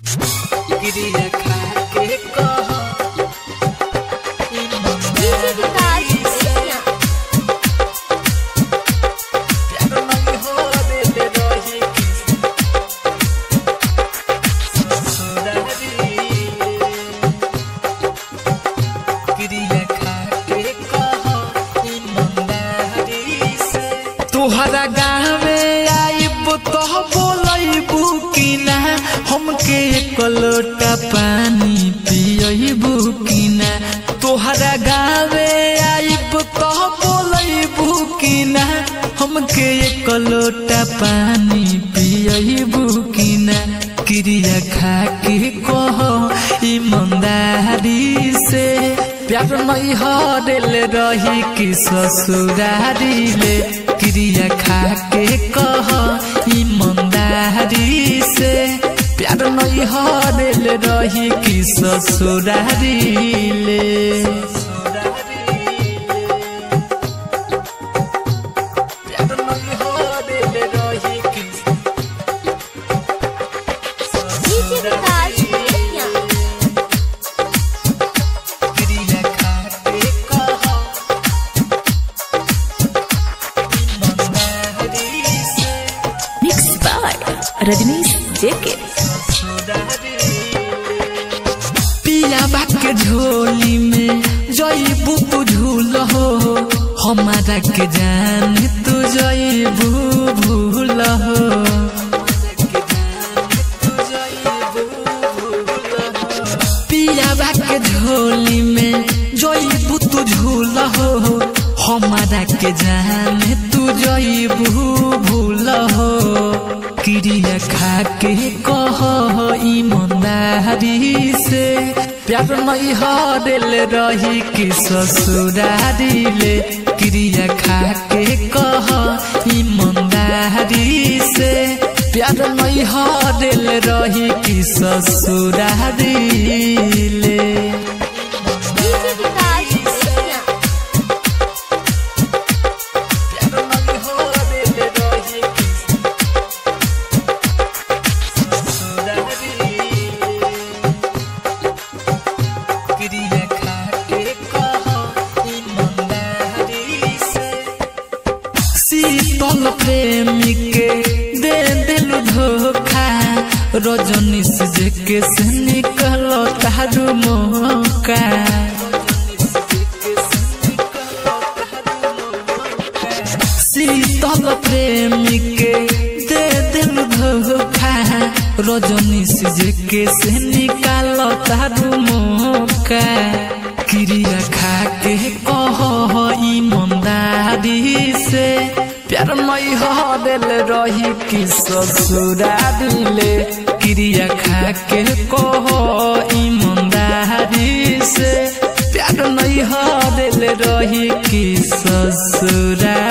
क्रिया खा के कह तोहरा गाँव में आइब तो बोलबू कि ना हमके एक लोटा पानी पियबू कि ना। तोहरा गाँव में आइब तो बोलबू कि ना हमके एक लोटा पानी पियबू कि ना। क्रिया खा के कहो ईमानदारी से प्यार नहीं हरल रही कि ससुरारी ले। क्रिया खा के कह ईमानदारी से प्यार नहीं हरल रही कि ससुरारी ले। रजनीश जेके पिया बाके झोली में जईबू तू झूल हो हमारा के जान तू जईबू भूल हो। पिया बाके झोली में जईबू तू झूल हो हमारा के जान तू जईबू भूल हो। क्रिया खा के कह ईमानदारी से प्यार नहीं हरल रही कि ससुरारी ले। क्रिया खा के कह ईमानदारी से प्यार नहीं हरल रही कि ससुरारी ले। शीतल प्रेमी के दे दिल धोखा रजनीश जेके से निकल तारू मौका। शीतल प्रेमी के दे दिल धोखा रजनीश जेके से निकाल तारू मौका। क्रिया खा के कह ईमानदारी से प्यार नहीं हरल रही कि ससुरारी ले। क्रिया खा के कह ईमानदारी से प्यार नहीं हरल रही कि ससुरारी।